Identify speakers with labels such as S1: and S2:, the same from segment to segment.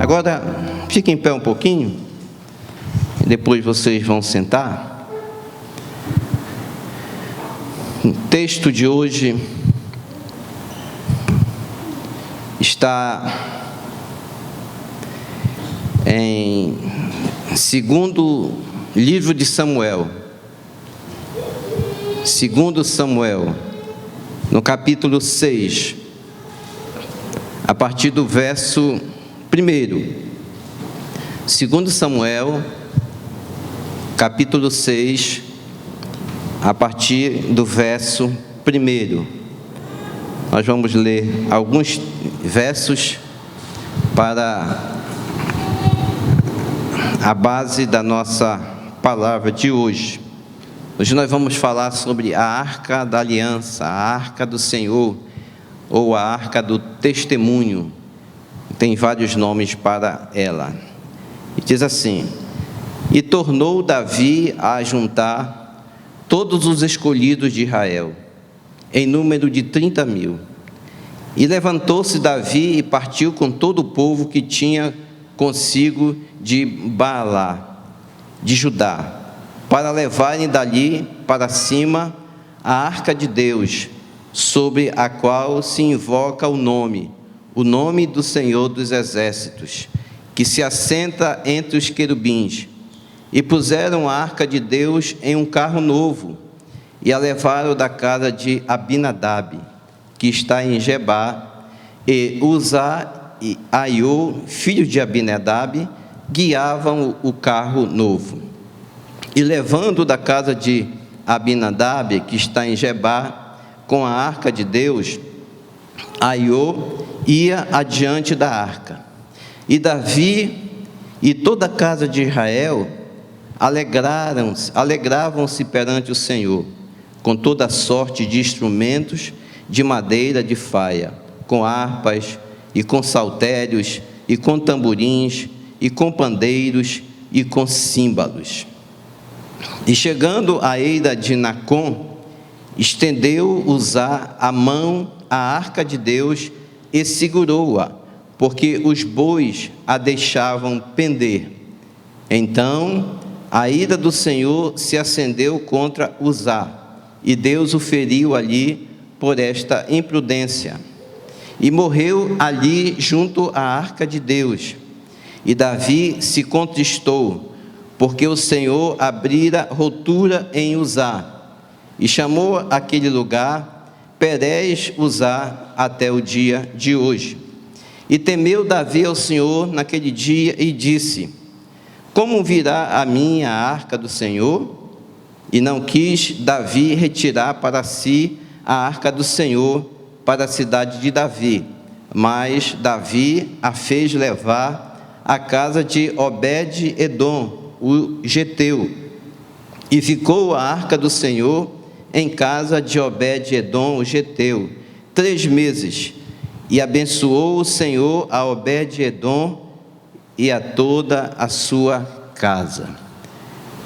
S1: Agora, fiquem em pé um pouquinho, depois vocês vão sentar. O texto de hoje está em segundo livro de Samuel, segundo Samuel, no capítulo 6, a partir do verso 1. Segundo Samuel, capítulo 6, a partir do verso 1. Nós vamos ler alguns versos para a base da nossa palavra de hoje. Hoje nós vamos falar sobre a Arca da Aliança, a Arca do Senhor, ou a Arca do Testemunho. Tem vários nomes para ela. E diz assim: E tornou Davi a juntar todos os escolhidos de Israel, em número de 30.000. E levantou-se Davi e partiu com todo o povo que tinha consigo de Baalá, de Judá, para levarem dali para cima a arca de Deus, sobre a qual se invoca o nome do Senhor dos Exércitos, que se assenta entre os querubins. E puseram a arca de Deus em um carro novo, e a levaram da casa de Abinadab, que está em Gebá, e Uzá e Aiô, filhos de Abinadab, guiavam o carro novo. E levando da casa de Abinadab, que está em Gebá, com a arca de Deus, Aiô ia adiante da arca. E Davi e toda a casa de Israel alegravam-se perante o Senhor, com toda sorte de instrumentos de madeira de faia, com harpas, e com saltérios, e com tamborins, e com pandeiros, e com símbolos. E chegando à eira de Nacon, estendeu Uzá a mão à arca de Deus e segurou-a, porque os bois a deixavam pender. Então a ira do Senhor se acendeu contra Uzá, e Deus o feriu ali por esta imprudência, e morreu ali junto à arca de Deus. E Davi se contristou, porque o Senhor abrira rotura em Uzá, e chamou aquele lugar Perez Uzá até o dia de hoje. E temeu Davi ao Senhor naquele dia e disse: Como virá a mim a arca do Senhor? E não quis Davi retirar para si a arca do Senhor para a cidade de Davi, mas Davi a fez levar à casa de Obed-edom, o geteu, e ficou a arca do Senhor em casa de Obed-edom, o geteu, 3 meses, e abençoou o Senhor a Obed-edom e a toda a sua casa.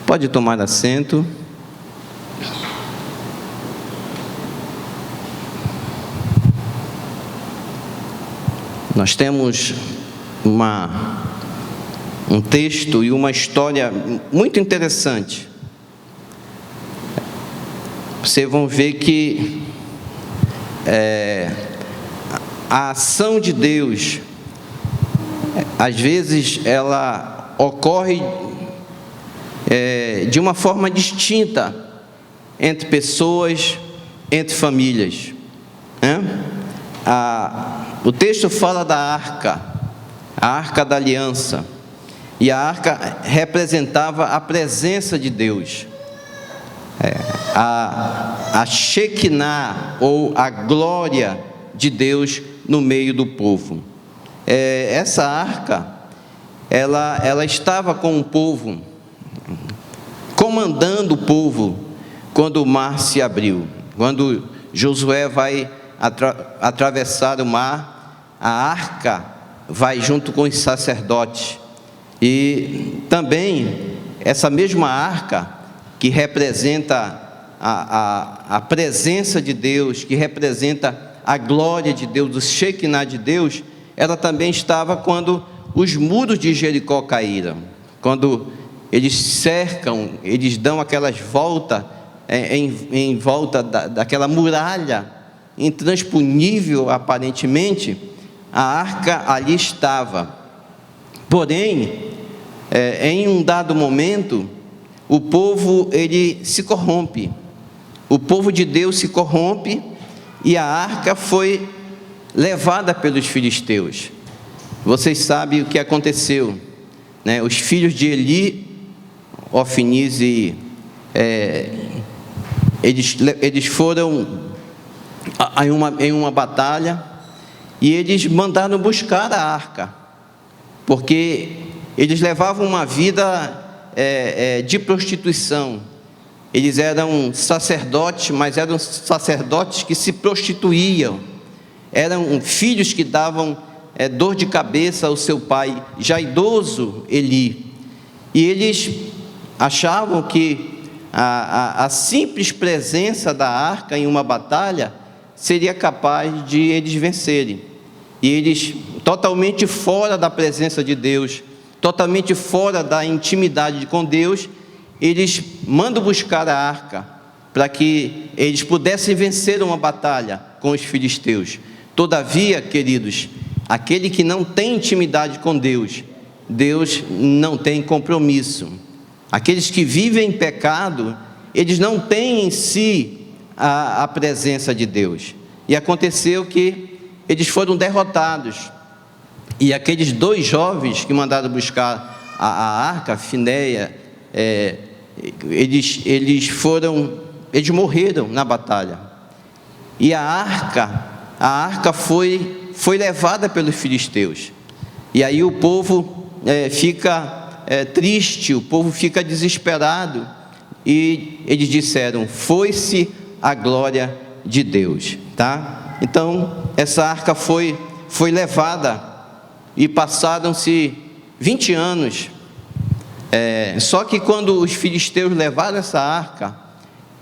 S1: Pode tomar assento. Nós temos um texto e uma história muito interessante. Vocês vão ver que a ação de Deus, às vezes, ela ocorre de uma forma distinta entre pessoas, entre famílias, né? O texto fala da arca, a arca da aliança, e a arca representava a presença de Deus, a Shekinah, ou a glória de Deus no meio do povo. Essa arca, ela estava com o povo, comandando o povo, quando o mar se abriu. Quando Josué vai atravessar o mar, a arca vai junto com os sacerdotes. E também essa mesma arca, que representa a presença de Deus, que representa a glória de Deus, o Shekinah de Deus, ela também estava quando os muros de Jericó caíram, quando eles cercam, eles dão aquelas voltas em volta daquela muralha intransponível aparentemente, a arca ali estava. Porém, em um dado momento, o povo ele se corrompe, o povo de Deus se corrompe, e a arca foi levada pelos filisteus. Vocês sabem o que aconteceu, né? Os filhos de Eli, Ofnis e eles foram em uma batalha, e eles mandaram buscar a arca, porque eles levavam uma vida de prostituição. Eles eram sacerdotes, mas eram sacerdotes que se prostituíam, eram filhos que davam dor de cabeça ao seu pai, já idoso Eli, e eles achavam que a simples presença da arca em uma batalha seria capaz de eles vencerem, e eles, totalmente fora da presença de Deus, totalmente fora da intimidade com Deus, eles mandam buscar a arca, para que eles pudessem vencer uma batalha com os filisteus. Todavia, queridos, aquele que não tem intimidade com Deus, Deus não tem compromisso. Aqueles que vivem em pecado, eles não têm em si a presença de Deus. E aconteceu que eles foram derrotados, e aqueles 2 jovens que mandaram buscar a arca, Finéia, eles morreram na batalha, e a arca foi levada pelos filisteus. E aí o povo fica triste, o povo fica desesperado, e eles disseram: foi-se a glória de Deus, tá? Então essa arca foi levada, e passaram-se 20 anos. Só que quando os filisteus levaram essa arca,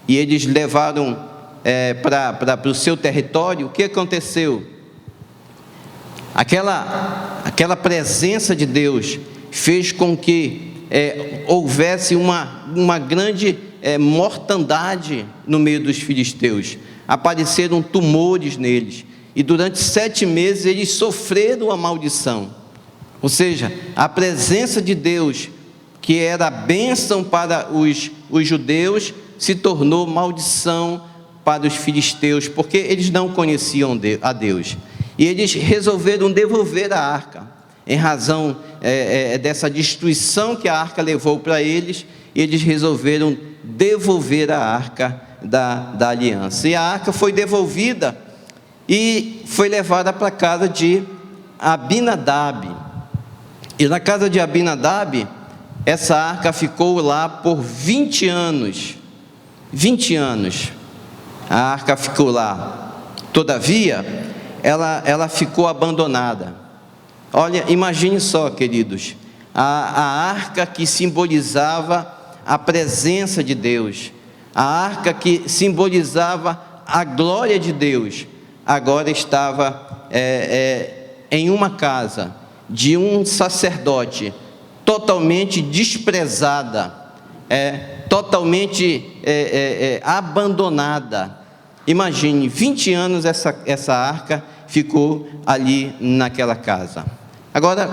S1: e eles levaram para o seu território, o que aconteceu? Aquela presença de Deus fez com que houvesse uma grande mortandade no meio dos filisteus. Apareceram tumores neles, e durante 7 meses eles sofreram a maldição. Ou seja, a presença de Deus, que era bênção para os judeus, se tornou maldição para os filisteus, porque eles não conheciam a Deus. E eles resolveram devolver a arca, em razão dessa destruição que a arca levou para eles. Eles resolveram devolver a arca da aliança, e a arca foi devolvida e foi levada para a casa de Abinadab. E na casa de Abinadab, essa arca ficou lá por 20 anos. 20 anos a arca ficou lá. Todavia, ela ficou abandonada. Olha, imagine só, queridos, a arca que simbolizava a presença de Deus, a arca que simbolizava a glória de Deus, agora estava em uma casa de um sacerdote, totalmente desprezada, totalmente abandonada. Imagine, 20 anos essa arca ficou ali naquela casa. Agora,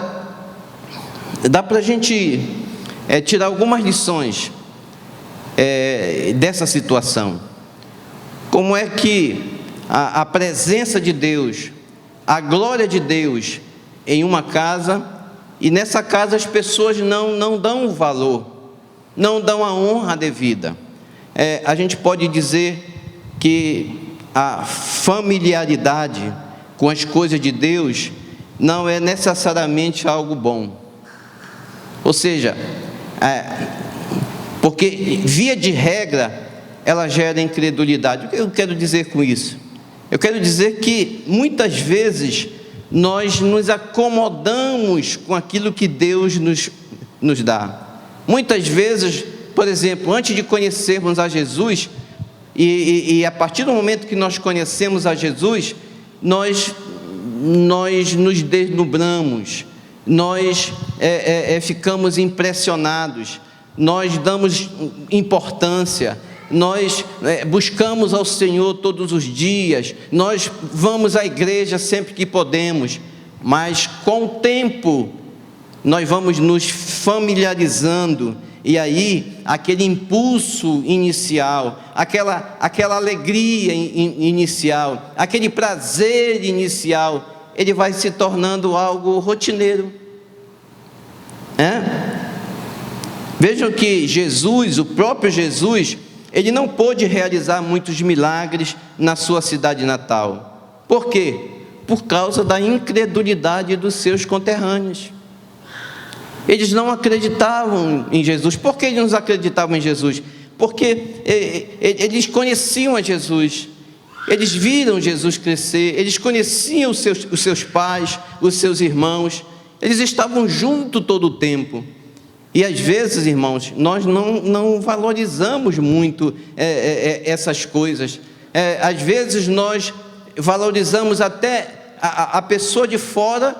S1: dá para a gente tirar algumas lições dessa situação. Como é que a presença de Deus, a glória de Deus em uma casa, e nessa casa as pessoas não dão o valor, não dão a honra devida. A gente pode dizer que a familiaridade com as coisas de Deus não é necessariamente algo bom. Ou seja, porque via de regra ela gera incredulidade. O que eu quero dizer com isso? Eu quero dizer que muitas vezes nós nos acomodamos com aquilo que Deus nos dá. Muitas vezes, por exemplo, antes de conhecermos a Jesus, e a partir do momento que nós conhecemos a Jesus, nós nos deslumbramos, nós ficamos impressionados, nós damos importância, nós buscamos ao Senhor todos os dias, nós vamos à igreja sempre que podemos, mas com o tempo nós vamos nos familiarizando, e aí aquele impulso inicial, aquela alegria inicial, aquele prazer inicial, ele vai se tornando algo rotineiro. Vejam que Jesus, o próprio Jesus, ele não pôde realizar muitos milagres na sua cidade natal. Por quê? Por causa da incredulidade dos seus conterrâneos. Eles não acreditavam em Jesus. Por que eles não acreditavam em Jesus? Porque eles conheciam a Jesus, eles viram Jesus crescer, eles conheciam os seus pais, os seus irmãos, eles estavam juntos todo o tempo. E às vezes, irmãos, nós não valorizamos muito essas coisas. Às vezes nós valorizamos até a pessoa de fora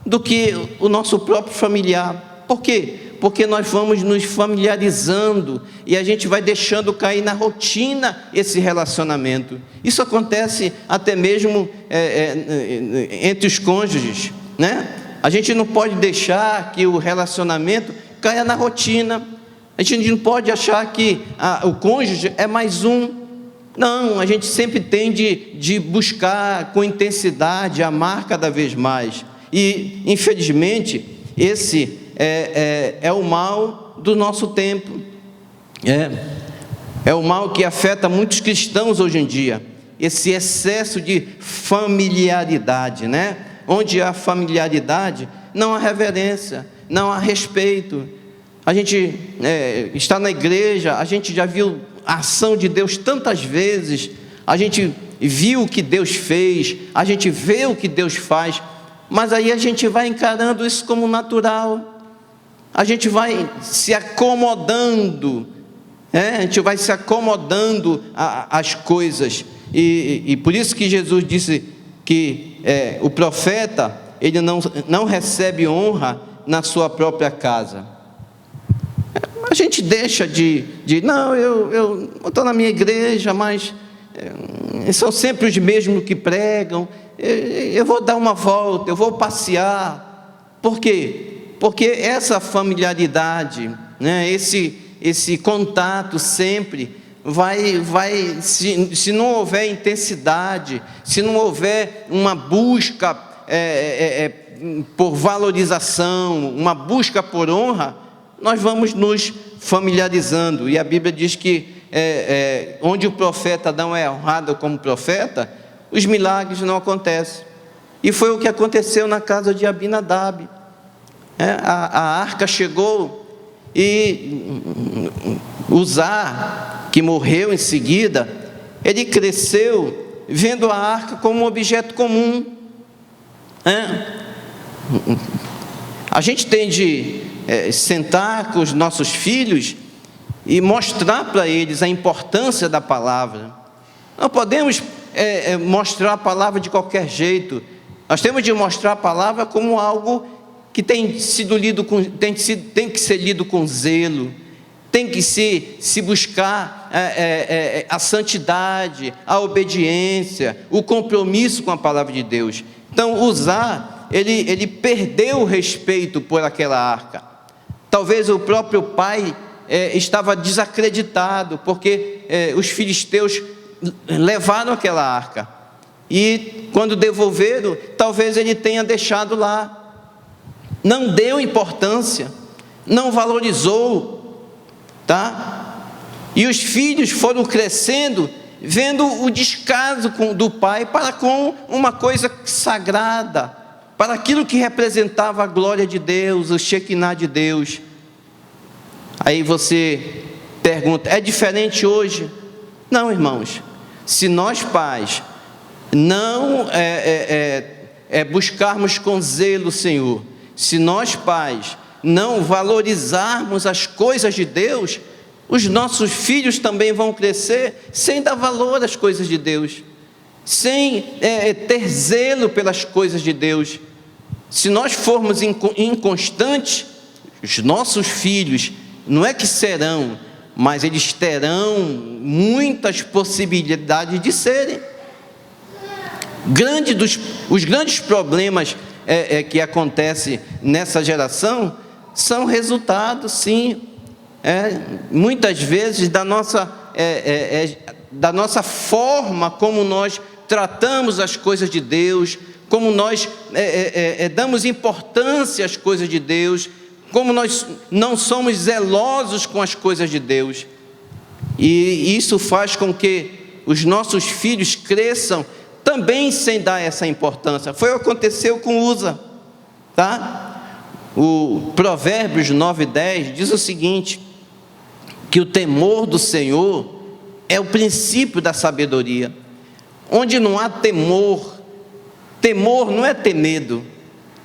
S1: do que o nosso próprio familiar. Por quê? Porque nós vamos nos familiarizando e a gente vai deixando cair na rotina esse relacionamento. Isso acontece até mesmo entre os cônjuges, né? A gente não pode deixar que o relacionamento caia na rotina. A gente não pode achar que o cônjuge é mais um. Não, a gente sempre tem de buscar com intensidade, amar cada vez mais. E, infelizmente, esse é o mal do nosso tempo. É o mal que afeta muitos cristãos hoje em dia. Esse excesso de familiaridade, né? Onde há familiaridade, não há reverência, não há respeito. A gente está na igreja, a gente já viu a ação de Deus tantas vezes, a gente viu o que Deus fez, a gente vê o que Deus faz, mas aí a gente vai encarando isso como natural, a gente vai se acomodando, a gente vai se acomodando às coisas, e por isso que Jesus disse que o profeta, ele não recebe honra na sua própria casa. A gente deixa não, eu estou na minha igreja, mas são sempre os mesmos que pregam, eu vou dar uma volta, eu vou passear. Por quê? Porque essa familiaridade, né, esse contato sempre vai se não houver intensidade, se não houver uma busca por valorização, uma busca por honra, nós vamos nos familiarizando. E a Bíblia diz que onde o profeta não é honrado como profeta, os milagres não acontecem. E foi o que aconteceu na casa de Abinadab. A arca chegou e Uzá, que morreu em seguida, ele cresceu vendo a arca como um objeto comum. A gente tem de sentar com os nossos filhos e mostrar para eles a importância da palavra. Não podemos mostrar a palavra de qualquer jeito. Nós temos de mostrar a palavra como algo que tem que ser lido com zelo, tem que se buscar a santidade, a obediência, o compromisso com a palavra de Deus. Então, Uzá, ele perdeu o respeito por aquela arca. Talvez o próprio pai estava desacreditado, porque os filisteus levaram aquela arca, e quando devolveram, talvez ele tenha deixado lá, não deu importância, não valorizou, tá? E os filhos foram crescendo, vendo o descaso do pai para com uma coisa sagrada, para aquilo que representava a glória de Deus, o Shekinah de Deus. Aí você pergunta, é diferente hoje? Não, irmãos. Se nós pais não buscarmos com zelo o Senhor, se nós pais não valorizarmos as coisas de Deus, os nossos filhos também vão crescer sem dar valor às coisas de Deus, sem ter zelo pelas coisas de Deus, Se nós formos inconstantes, os nossos filhos, não é que serão, mas eles terão muitas possibilidades de serem. Os grandes problemas que acontecem nessa geração são resultado, sim, muitas vezes da nossa forma como nós tratamos as coisas de Deus, como nós damos importância às coisas de Deus, como nós não somos zelosos com as coisas de Deus. E isso faz com que os nossos filhos cresçam também sem dar essa importância. Foi o que aconteceu com Uza, tá? O Provérbios 9:10 diz o seguinte, que o temor do Senhor é o princípio da sabedoria. Onde não há temor não é ter medo.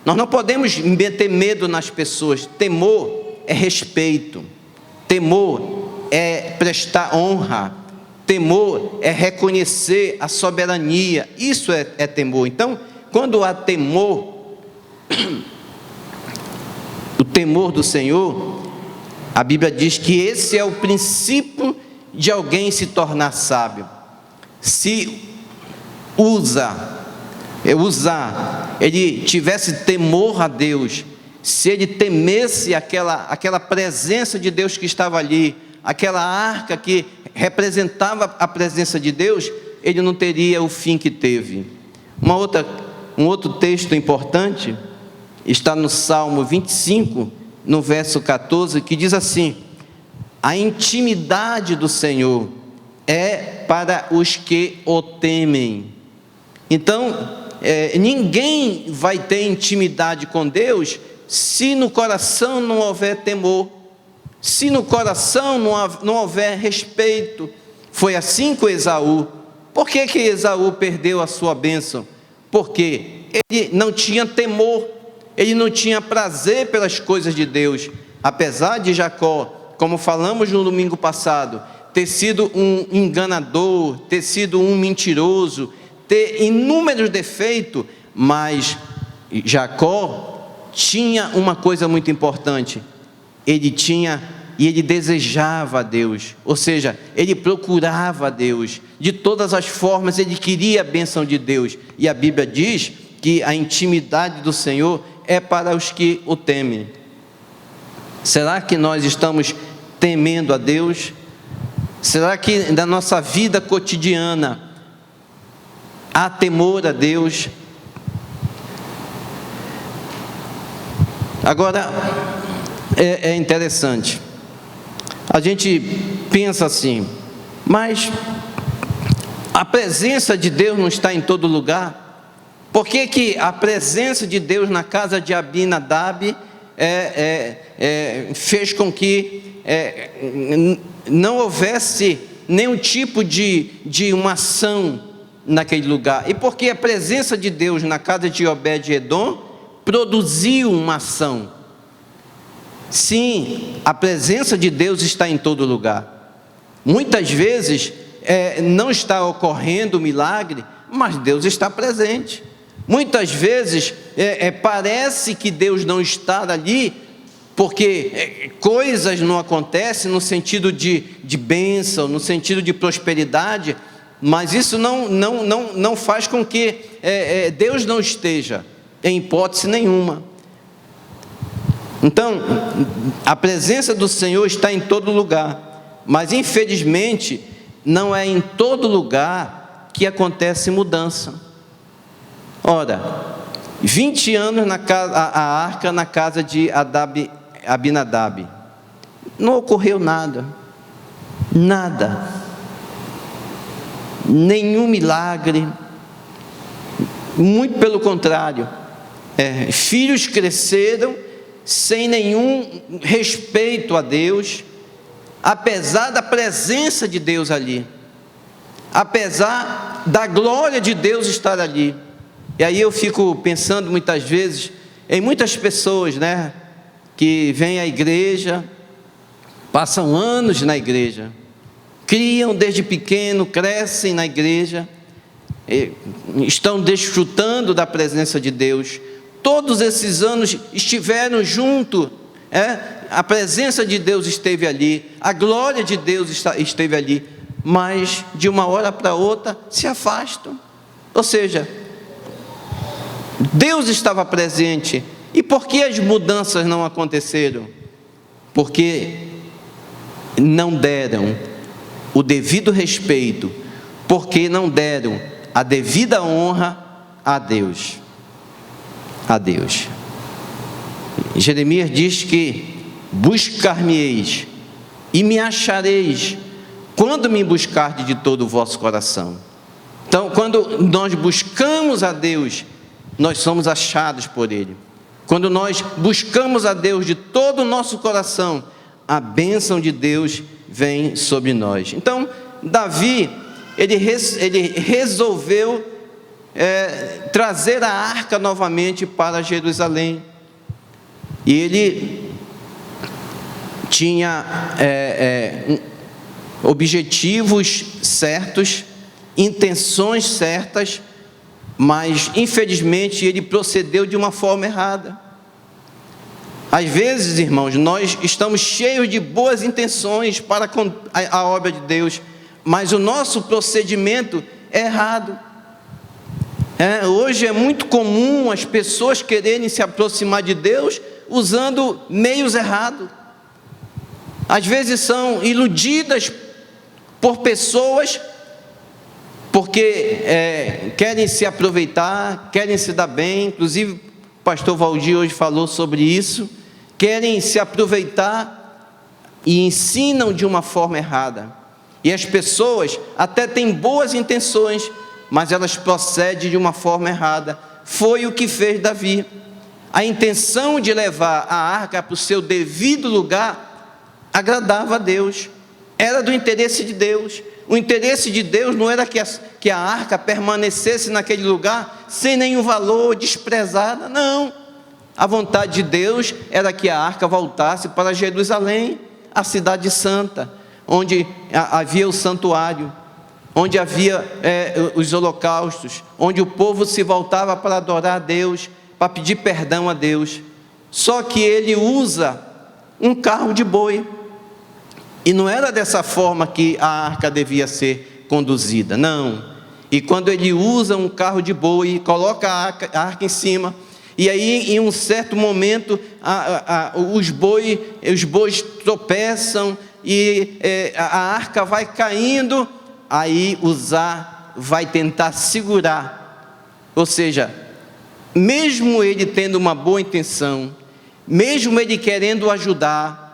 S1: Nós não podemos meter medo nas pessoas. Temor é respeito. Temor é prestar honra. Temor é reconhecer a soberania. Isso é temor. Então, quando há temor, o temor do Senhor, a Bíblia diz que esse é o princípio de alguém se tornar sábio. Se ele tivesse temor a Deus, se ele temesse aquela presença de Deus que estava ali, aquela arca que representava a presença de Deus, ele não teria o fim que teve. Um outro texto importante está no Salmo 25, no verso 14, que diz assim: a intimidade do Senhor é para os que o temem. Então, ninguém vai ter intimidade com Deus se no coração não houver temor, se no coração não houver respeito. Foi assim com Esaú. Por que Esaú perdeu a sua bênção? Porque ele não tinha temor, ele não tinha prazer pelas coisas de Deus. Apesar de Jacó, como falamos no domingo passado, ter sido um enganador, ter sido um mentiroso, ter inúmeros defeitos, mas Jacó tinha uma coisa muito importante: ele desejava a Deus, ou seja, ele procurava a Deus, de todas as formas ele queria a bênção de Deus, e a Bíblia diz que a intimidade do Senhor é para os que o temem. Será que nós estamos temendo a Deus? Será que na nossa vida cotidiana há temor a Deus? Agora, é interessante, a gente pensa assim, mas a presença de Deus não está em todo lugar? Por que a presença de Deus na casa de Abinadab fez com que não houvesse nenhum tipo de uma ação naquele lugar? E porque a presença de Deus na casa de Obed-edom produziu uma ação? Sim, a presença de Deus está em todo lugar. Muitas vezes não está ocorrendo o milagre, mas Deus está presente. Muitas vezes parece que Deus não está ali, porque coisas não acontecem no sentido de bênção, no sentido de prosperidade, mas isso não faz com que Deus não esteja, em hipótese nenhuma. Então, a presença do Senhor está em todo lugar, mas infelizmente não é em todo lugar que acontece mudança. Ora, 20 anos a arca na casa de Abinadab, não ocorreu nada, nenhum milagre, muito pelo contrário, filhos cresceram sem nenhum respeito a Deus, apesar da presença de Deus ali, apesar da glória de Deus estar ali. E aí eu fico pensando muitas vezes em muitas pessoas, que vêm à igreja, passam anos na igreja, criam desde pequeno, crescem na igreja, estão desfrutando da presença de Deus, todos esses anos estiveram junto, a presença de Deus esteve ali, a glória de Deus esteve ali, mas de uma hora para outra se afastam. Ou seja, Deus estava presente. E por que as mudanças não aconteceram? Porque não deram o devido respeito, porque não deram a devida honra a Deus. A Deus. Jeremias diz que: buscar-me-eis e me achareis, quando me buscardes de todo o vosso coração. Então, quando nós buscamos a Deus, nós somos achados por Ele. Quando nós buscamos a Deus de todo o nosso coração, a bênção de Deus vem sobre nós. Então, Davi, ele resolveu trazer a arca novamente para Jerusalém. E ele tinha objetivos certos, intenções certas, mas infelizmente ele procedeu de uma forma errada. Às vezes, irmãos, nós estamos cheios de boas intenções para a obra de Deus, mas o nosso procedimento é errado. Hoje é muito comum as pessoas quererem se aproximar de Deus usando meios errados. Às vezes são iludidas por pessoas, porque querem se aproveitar, querem se dar bem. Inclusive o pastor Valdir hoje falou sobre isso. Querem se aproveitar e ensinam de uma forma errada. E as pessoas até têm boas intenções, mas elas procedem de uma forma errada. Foi o que fez Davi. A intenção de levar a arca para o seu devido lugar agradava a Deus, era do interesse de Deus. O interesse de Deus não era que a arca permanecesse naquele lugar sem nenhum valor, desprezada, não. A vontade de Deus era que a arca voltasse para Jerusalém, a cidade santa, onde havia o santuário, onde havia os holocaustos, onde o povo se voltava para adorar a Deus, para pedir perdão a Deus. Só que ele usa um carro de boi, e não era dessa forma que a arca devia ser conduzida, não. E quando ele usa um carro de boi, coloca a arca em cima, e aí em um certo momento os bois tropeçam, e a arca vai caindo, aí Uzá vai tentar segurar. Ou seja, mesmo ele tendo uma boa intenção, mesmo ele querendo ajudar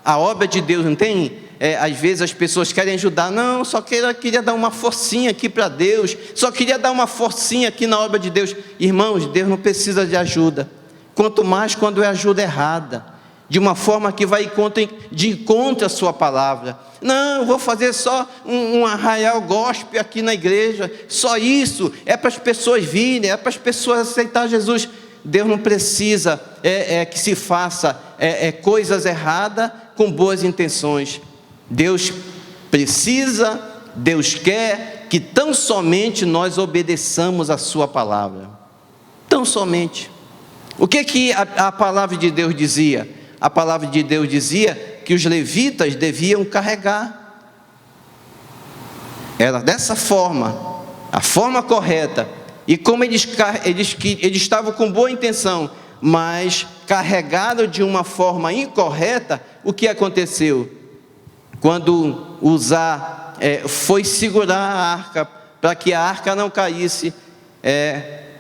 S1: a obra de Deus, não tem? Às vezes as pessoas querem ajudar, não, só queria dar uma forcinha aqui para Deus, só queria dar uma forcinha aqui na obra de Deus. Irmãos, Deus não precisa de ajuda, quanto mais quando é ajuda errada, de uma forma que vai de encontro à sua palavra. Não, eu vou fazer só um arraial gospel aqui na igreja, só isso, é para as pessoas virem, é para as pessoas aceitar Jesus. Deus não precisa que se faça coisas erradas com boas intenções. Deus precisa, Deus quer que tão somente nós obedeçamos a sua palavra, tão somente. O que a palavra de Deus dizia? A palavra de Deus dizia que os levitas deviam carregar. Era dessa forma, a forma correta. E como eles estavam com boa intenção, mas carregaram de uma forma incorreta, o que aconteceu? Quando Uzá foi segurar a arca, para que a arca não caísse,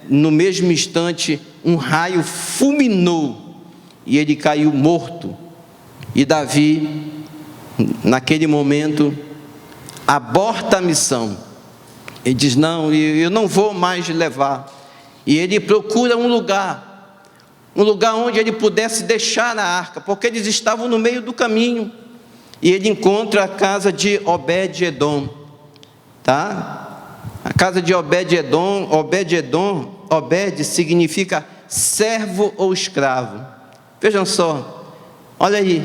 S1: no mesmo instante um raio fulminou, e ele caiu morto. E Davi, naquele momento, aborta a missão. Ele diz, não, eu não vou mais levar. E ele procura um lugar onde ele pudesse deixar a arca, porque eles estavam no meio do caminho. E ele encontra a casa de Obed-edom, tá? A casa de Obed-edom, Obed significa servo ou escravo. Vejam só, olha aí,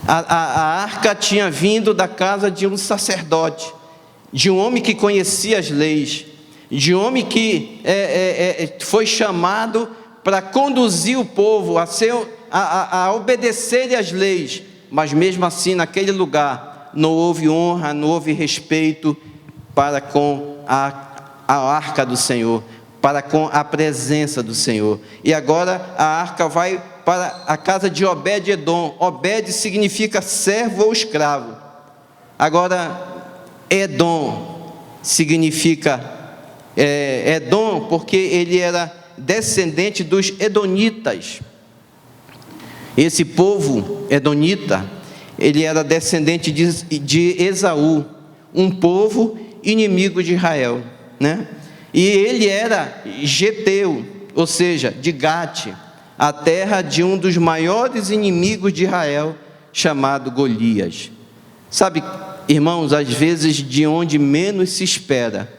S1: a arca tinha vindo da casa de um sacerdote, de um homem que conhecia as leis, de um homem que foi chamado para conduzir o povo a obedecer às leis, mas mesmo assim naquele lugar não houve honra, não houve respeito para com a arca do Senhor, para com a presença do Senhor. E agora a arca vai para a casa de Obed-edom. Obed significa servo ou escravo. Agora Edom significa Edom porque ele era descendente dos edonitas. Esse povo edonita, ele era descendente de Esaú, um povo inimigo de Israel, né? E ele era geteu, ou seja, de Gate, a terra de um dos maiores inimigos de Israel, chamado Golias. Sabe, irmãos, às vezes de onde menos se espera,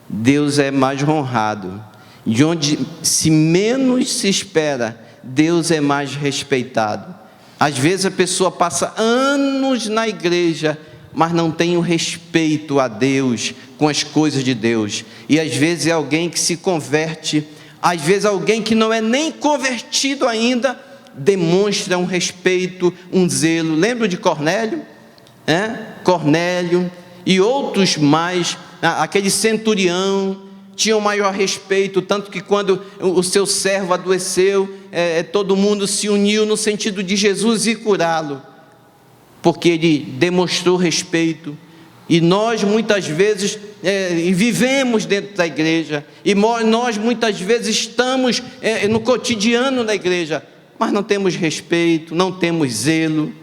S1: Deus é mais honrado. De onde se menos se espera, Deus é mais respeitado. Às vezes a pessoa passa anos na igreja, mas não tem o respeito a Deus, com as coisas de Deus. E às vezes é alguém que se converte, às vezes alguém que não é nem convertido ainda, demonstra um respeito, um zelo. Lembra de Cornélio? Cornélio e outros mais, aquele centurião, tinha o maior respeito, tanto que quando o seu servo adoeceu, todo mundo se uniu no sentido de Jesus ir curá-lo, porque ele demonstrou respeito. E nós muitas vezes vivemos dentro da igreja, e nós muitas vezes estamos no cotidiano da igreja, mas não temos respeito, não temos zelo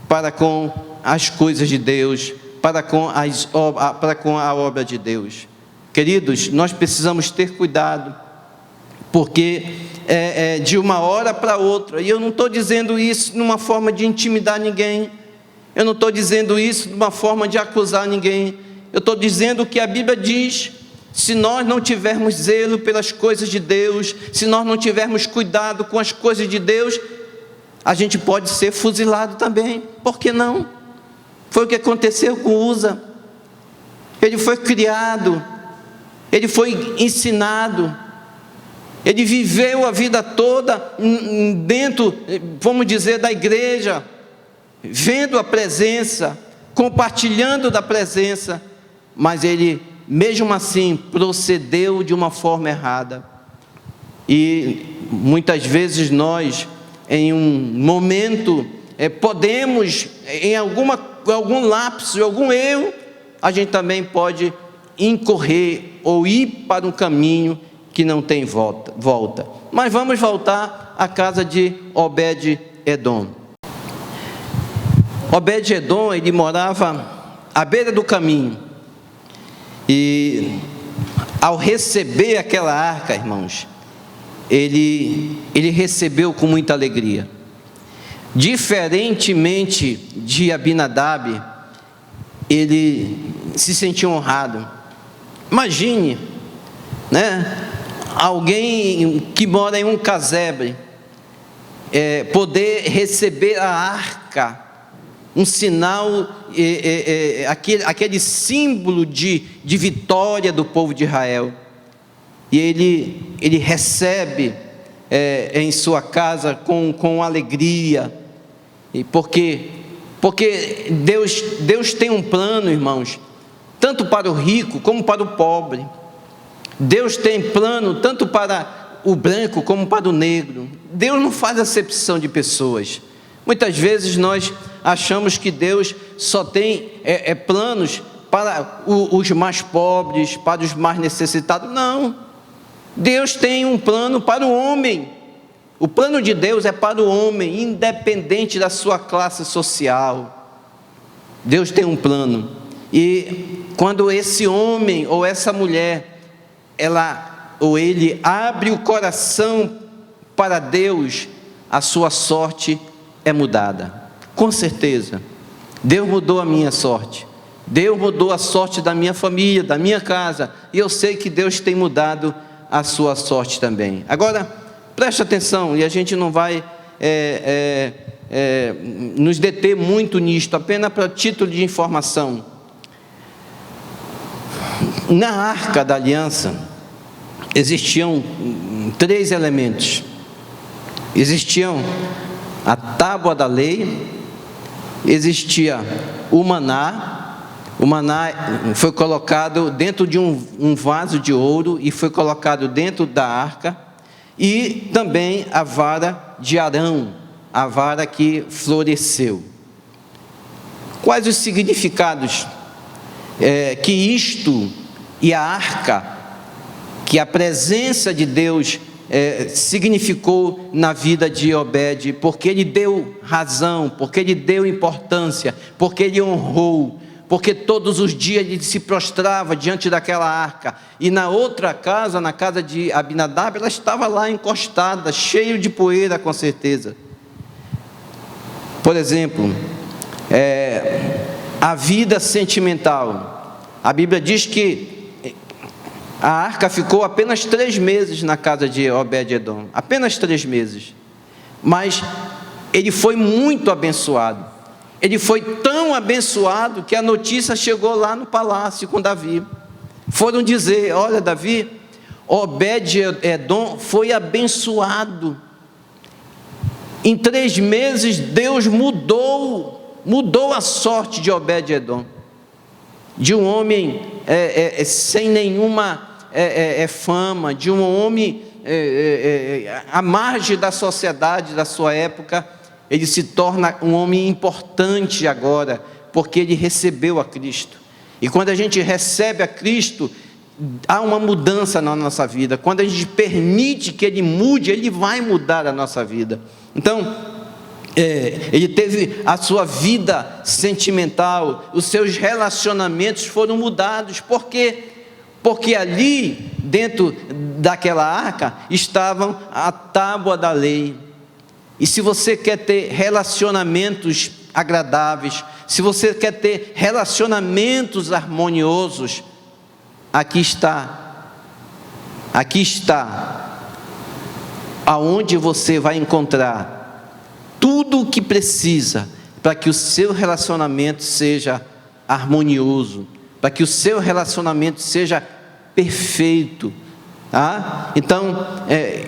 S1: para com as coisas de Deus, para com a obra de Deus. Queridos, nós precisamos ter cuidado, porque de uma hora para outra, e eu não estou dizendo isso numa forma de intimidar ninguém, eu não estou dizendo isso de uma forma de acusar ninguém, eu estou dizendo o que a Bíblia diz. Se nós não tivermos zelo pelas coisas de Deus, se nós não tivermos cuidado com as coisas de Deus, a gente pode ser fuzilado também. Por que não? Foi o que aconteceu com Uza. Ele foi criado, ele foi ensinado, ele viveu a vida toda dentro, vamos dizer, da igreja, vendo a presença, compartilhando da presença, mas ele, mesmo assim, procedeu de uma forma errada. E muitas vezes nós, em um momento, podemos, em algum lapso, algum erro, a gente também pode incorrer ou ir para um caminho que não tem volta. Mas vamos voltar à casa de Obed-edom. Obed-edom, ele morava à beira do caminho, e ao receber aquela arca, irmãos, ele recebeu com muita alegria. Diferentemente de Abinadab, ele se sentiu honrado. Imagine, né, alguém que mora em um casebre, poder receber a arca, um sinal, aquele símbolo de vitória do povo de Israel. E ele recebe em sua casa com alegria, e porque Deus tem um plano, irmãos, tanto para o rico como para o pobre. Deus tem plano tanto para o branco como para o negro. Deus não faz acepção de pessoas. Muitas vezes nós achamos que Deus só tem planos para os mais pobres, para os mais necessitados. Não, Deus tem um plano para o homem. O plano de Deus é para o homem, independente da sua classe social. Deus tem um plano. E quando esse homem ou essa mulher, ela ou ele abre o coração para Deus, a sua sorte é mudada. Com certeza, Deus mudou a minha sorte. Deus mudou a sorte da minha família, da minha casa. E eu sei que Deus tem mudado a sua sorte também. Agora, preste atenção, e a gente não vai nos deter muito nisto, apenas para título de informação. Na Arca da Aliança existiam 3 elementos. Existiam a tábua da lei, existia o maná. O maná foi colocado dentro de um vaso de ouro e foi colocado dentro da arca, e também a vara de Arão, a vara que floresceu. Quais os significados que isto e a arca, que a presença de Deus significou na vida de Obed? Porque ele deu razão, porque ele deu importância, porque ele honrou, porque todos os dias ele se prostrava diante daquela arca. E na outra casa, na casa de Abinadab, ela estava lá encostada, cheio de poeira, com certeza. Por exemplo, a vida sentimental. A Bíblia diz que a arca ficou apenas 3 meses na casa de Obed-edom, apenas 3 meses, mas ele foi muito abençoado. Ele foi tão abençoado que a notícia chegou lá no palácio com Davi. Foram dizer: olha, Davi, Obed-edom foi abençoado. Em 3 meses Deus mudou a sorte de Obed-edom, de um homem sem nenhuma fama, de um homem à margem da sociedade da sua época. Ele se torna um homem importante agora, porque ele recebeu a Cristo. E quando a gente recebe a Cristo, há uma mudança na nossa vida. Quando a gente permite que Ele mude, Ele vai mudar a nossa vida. Então, ele teve a sua vida sentimental, os seus relacionamentos foram mudados. Por quê? Porque ali, dentro daquela arca, estavam a tábua da lei. E se você quer ter relacionamentos agradáveis, se você quer ter relacionamentos harmoniosos, aqui está aonde você vai encontrar tudo o que precisa para que o seu relacionamento seja harmonioso, para que o seu relacionamento seja perfeito. Então,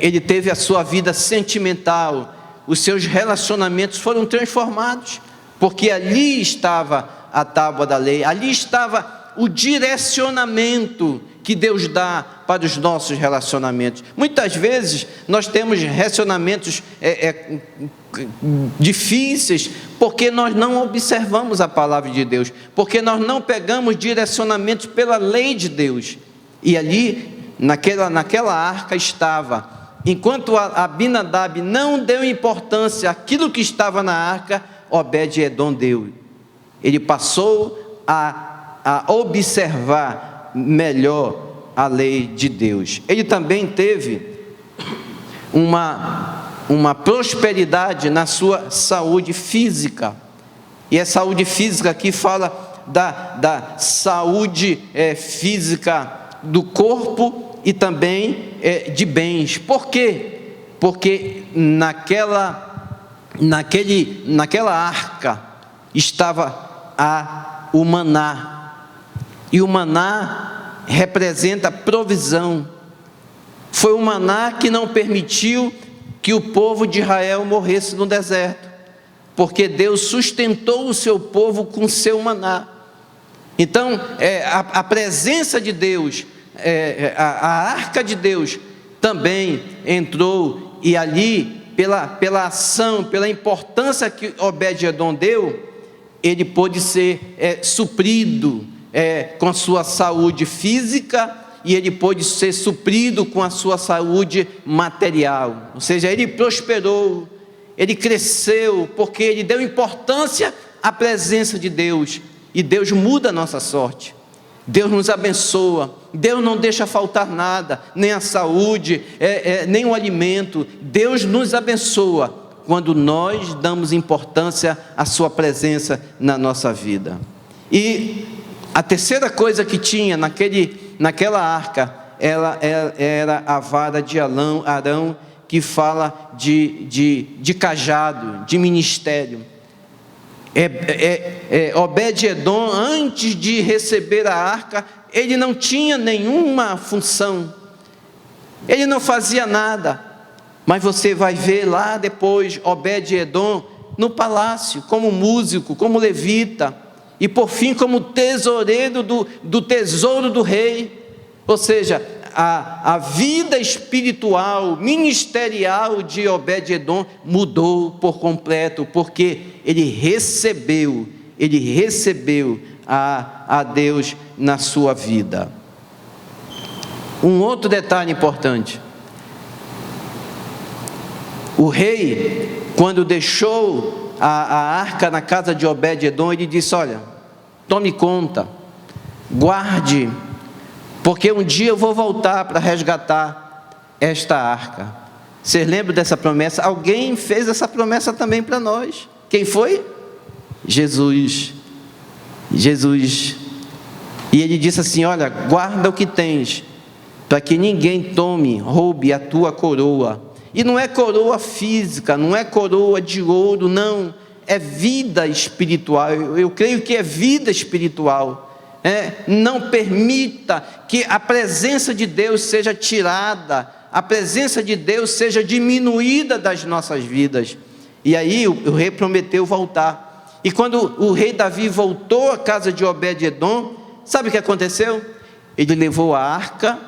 S1: ele teve a sua vida sentimental, os seus relacionamentos foram transformados, porque ali estava a tábua da lei, ali estava o direcionamento que Deus dá para os nossos relacionamentos. Muitas vezes nós temos relacionamentos difíceis, porque nós não observamos a palavra de Deus, porque nós não pegamos direcionamentos pela lei de Deus. E ali, naquela arca estava. Enquanto Abinadab não deu importância àquilo que estava na arca, Obed-edom deu. Ele passou a observar melhor a lei de Deus. Ele também teve uma prosperidade na sua saúde física. E a saúde física aqui fala da saúde física do corpo e também de bens. Por quê? Porque naquela arca estava o maná, e o maná representa provisão. Foi o maná que não permitiu que o povo de Israel morresse no deserto, porque Deus sustentou o seu povo com o seu maná. Então, a presença de Deus, a arca de Deus também entrou, e ali, pela ação, pela importância que Obed-edom deu, ele pôde ser suprido com a sua saúde física, e ele pôde ser suprido com a sua saúde material. Ou seja, ele prosperou, ele cresceu, porque ele deu importância à presença de Deus. E Deus muda a nossa sorte, Deus nos abençoa, Deus não deixa faltar nada, nem a saúde, nem o alimento. Deus nos abençoa quando nós damos importância à sua presença na nossa vida. E a terceira coisa que tinha naquela arca, ela era a vara de Arão, que fala de cajado, de ministério. Obed-edom, antes de receber a arca, ele não tinha nenhuma função. Ele não fazia nada, mas você vai ver lá depois Obed-edom no palácio, como músico, como levita, e por fim como tesoureiro do tesouro do rei. Ou seja, a vida espiritual, ministerial de Obed-edom mudou por completo, porque ele recebeu a Deus na sua vida. Um outro detalhe importante: o rei, quando deixou a arca na casa de Obed-edom, ele disse: olha, tome conta, guarde, porque um dia eu vou voltar para resgatar esta arca. Vocês lembram dessa promessa? Alguém fez essa promessa também para nós. Quem foi? Jesus. E ele disse assim: olha, guarda o que tens, para que ninguém roube a tua coroa. E não é coroa física, não é coroa de ouro, não, é vida espiritual. Eu creio que é vida espiritual. Não permita que a presença de Deus seja tirada, a presença de Deus seja diminuída das nossas vidas. E aí o rei prometeu voltar. E quando o rei Davi voltou à casa de Obed-edom, sabe o que aconteceu? Ele levou a arca,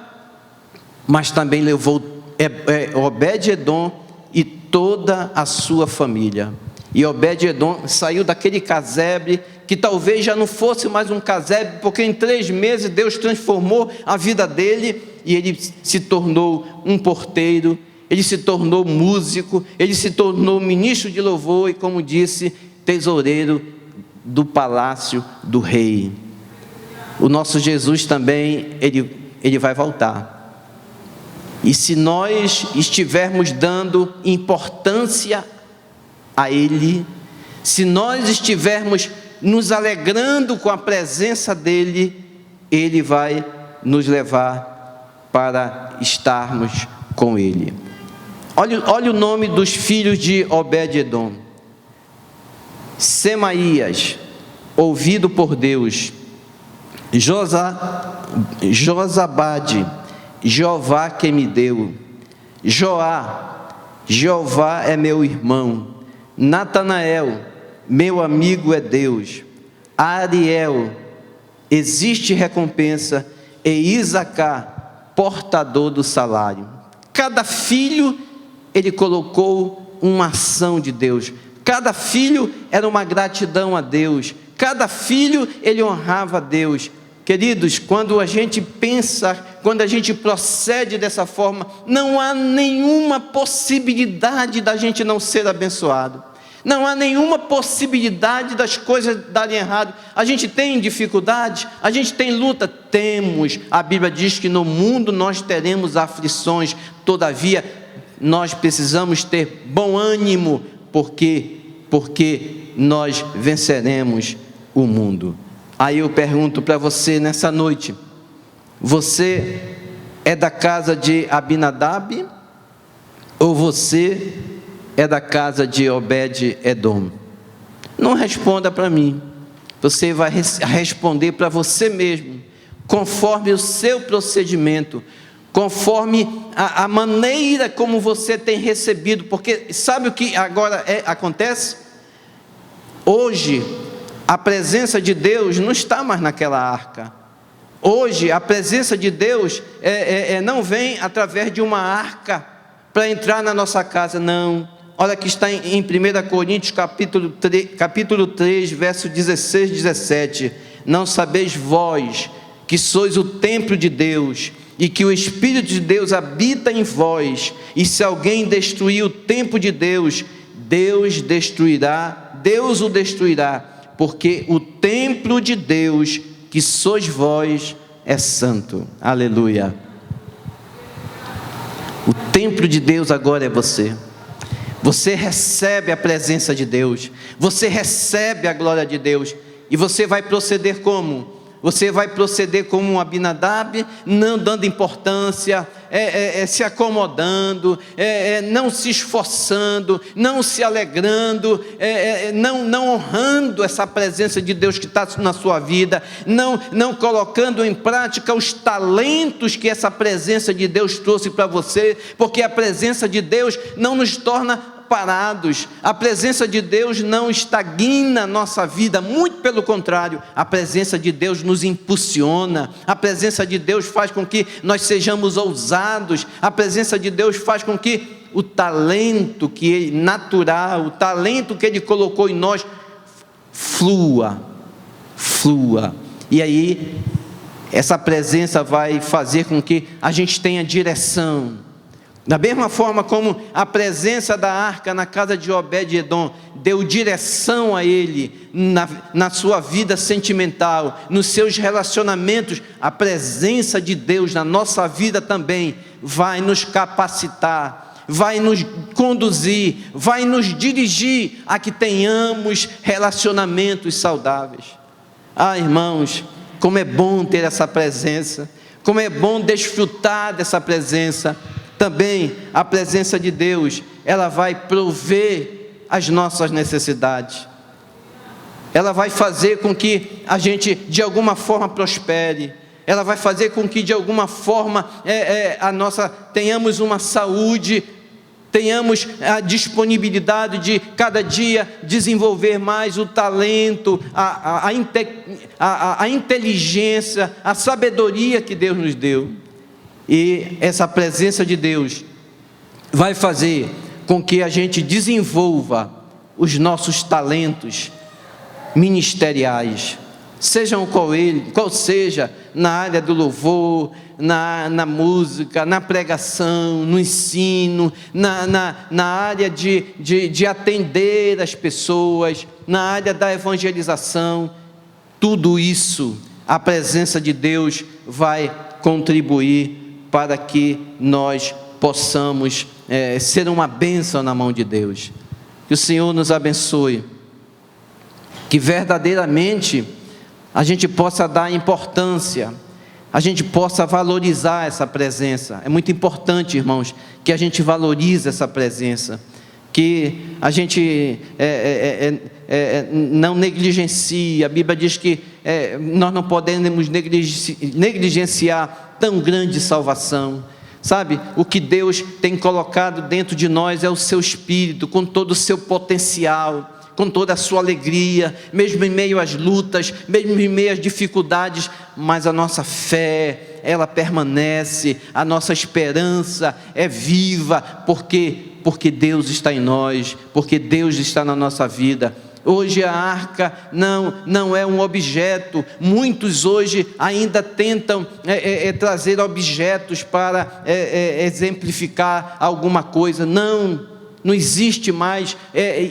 S1: mas também levou Obed-edom e toda a sua família. E Obed-edom saiu daquele casebre, que talvez já não fosse mais um casebre, porque em 3 meses Deus transformou a vida dele, e ele se tornou um porteiro, ele se tornou músico, ele se tornou ministro de louvor, e como disse, tesoureiro do palácio do rei. O nosso Jesus também, ele vai voltar. E se nós estivermos dando importância a Ele, se nós estivermos nos alegrando com a presença dEle, Ele vai nos levar para estarmos com Ele. Olha o nome dos filhos de Obed-edom: Semaías, ouvido por Deus; Josabade, Jeová que me deu; Joá, Jeová é meu irmão; Natanael, meu amigo é Deus; Ariel, existe recompensa; e Isacar, portador do salário. Cada filho, ele colocou uma ação de Deus. Cada filho era uma gratidão a Deus. Cada filho, ele honrava a Deus. Queridos, quando a gente pensa, quando a gente procede dessa forma, não há nenhuma possibilidade da gente não ser abençoado. Não há nenhuma possibilidade das coisas darem errado. A gente tem dificuldade, a gente tem luta, temos. A Bíblia diz que no mundo nós teremos aflições, todavia nós precisamos ter bom ânimo, porque nós venceremos o mundo. Aí eu pergunto para você nessa noite: você é da casa de Abinadab ou você é da casa de Obed-edom? Não responda para mim, você vai responder para você mesmo, conforme o seu procedimento, conforme a maneira como você tem recebido. Porque sabe o que agora acontece? Hoje a presença de Deus não está mais naquela arca. Hoje a presença de Deus não vem através de uma arca para entrar na nossa casa, não. Olha que está em 1 Coríntios capítulo 3, verso 16 e 17. Não sabeis vós que sois o templo de Deus, e que o Espírito de Deus habita em vós, e se alguém destruir o templo de Deus, Deus o destruirá, porque o templo de Deus, que sois vós, é santo. Aleluia. O templo de Deus agora é você. Você recebe a presença de Deus, você recebe a glória de Deus, e você vai proceder como? Você vai proceder como um Abinadab, não dando importância, se acomodando, não se esforçando, não se alegrando, não honrando essa presença de Deus que está na sua vida, não colocando em prática os talentos que essa presença de Deus trouxe para você, porque a presença de Deus não nos torna parados, a presença de Deus não estagna a nossa vida, muito pelo contrário, a presença de Deus nos impulsiona, a presença de Deus faz com que nós sejamos ousados, a presença de Deus faz com que o talento que é natural, o talento que Ele colocou em nós, flua, e aí essa presença vai fazer com que a gente tenha direção. Da mesma forma como a presença da arca na casa de Obed-edom deu direção a ele na sua vida sentimental, nos seus relacionamentos, a presença de Deus na nossa vida também vai nos capacitar, vai nos conduzir, vai nos dirigir a que tenhamos relacionamentos saudáveis. Irmãos, como é bom ter essa presença, como é bom desfrutar dessa presença. Também a presença de Deus, ela vai prover as nossas necessidades, ela vai fazer com que a gente de alguma forma prospere, ela vai fazer com que de alguma forma tenhamos uma saúde, tenhamos a disponibilidade de cada dia desenvolver mais o talento, a inteligência, a sabedoria que Deus nos deu. E essa presença de Deus vai fazer com que a gente desenvolva os nossos talentos ministeriais, sejam qual seja, na área do louvor, na música, na pregação, no ensino, na área de atender as pessoas, na área da evangelização. Tudo isso, a presença de Deus vai contribuir para que nós possamos ser uma bênção na mão de Deus. Que o Senhor nos abençoe, que verdadeiramente a gente possa dar importância, a gente possa valorizar essa presença. É muito importante, irmãos, que a gente valorize essa presença, que a gente não negligencie. A Bíblia diz que nós não podemos negligenciar tão grande salvação. Sabe, o que Deus tem colocado dentro de nós é o seu Espírito, com todo o seu potencial, com toda a sua alegria, mesmo em meio às lutas, mesmo em meio às dificuldades, mas a nossa fé, ela permanece, a nossa esperança é viva, porque Deus está em nós, porque Deus está na nossa vida. Hoje a arca não é um objeto. Muitos hoje ainda tentam trazer objetos para exemplificar alguma coisa. Não existe mais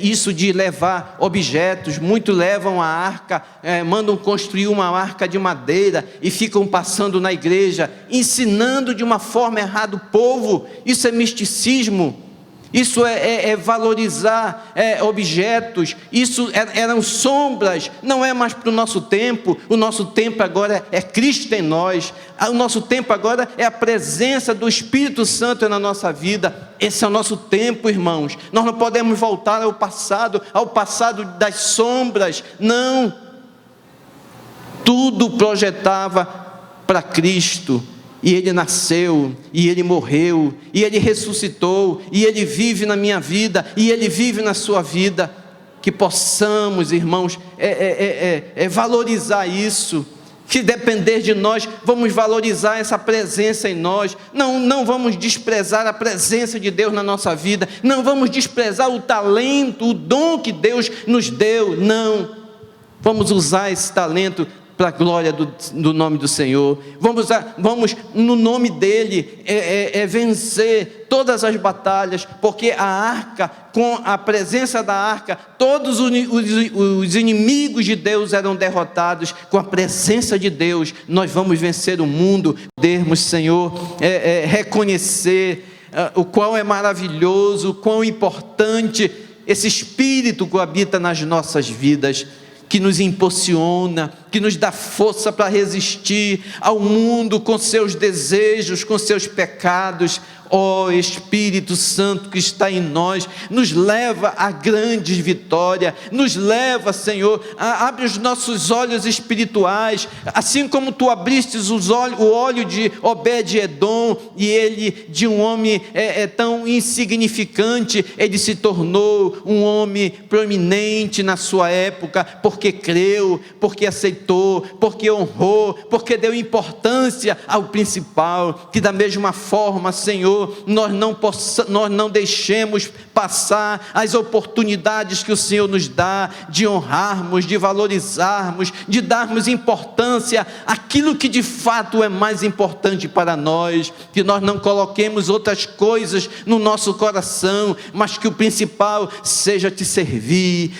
S1: isso de levar objetos. Muitos levam a arca, mandam construir uma arca de madeira e ficam passando na igreja, ensinando de uma forma errada o povo. Isso é misticismo. Isso é valorizar objetos. Isso eram sombras. Não é mais para o nosso tempo. O nosso tempo agora é Cristo em nós. O nosso tempo agora é a presença do Espírito Santo na nossa vida. Esse é o nosso tempo, irmãos. Nós não podemos voltar ao passado das sombras. Não. Tudo projetava para Cristo. E Ele nasceu, e Ele morreu, e Ele ressuscitou, e Ele vive na minha vida, e Ele vive na sua vida. Que possamos, irmãos, valorizar isso. Se depender de nós, vamos valorizar essa presença em nós. Não vamos desprezar a presença de Deus na nossa vida. Não vamos desprezar o talento, o dom que Deus nos deu. Não, vamos usar esse talento para a glória do nome do Senhor. Vamos no nome dEle, vencer todas as batalhas, porque a arca, com a presença da arca, todos os inimigos de Deus eram derrotados. Com a presença de Deus, nós vamos vencer o mundo. Podermos, Senhor, reconhecer o quão é maravilhoso, o quão importante esse Espírito que habita nas nossas vidas.
S2: que nos impulsiona, que nos dá força para resistir ao mundo com seus desejos, com seus pecados. Ó Espírito Santo que está em nós, nos leva a grandes vitórias, nos leva, Senhor, abre os nossos olhos espirituais, assim como tu abriste o olho de Obed-Edom, e ele, de um homem tão insignificante, ele se tornou um homem proeminente na sua época, porque creu, porque aceitou, porque honrou, porque deu importância ao principal. Que da mesma forma, Senhor, nós não deixemos passar as oportunidades que o Senhor nos dá, de honrarmos, de valorizarmos, de darmos importância àquilo que de fato é mais importante para nós, que nós não coloquemos outras coisas no nosso coração, mas que o principal seja te servir,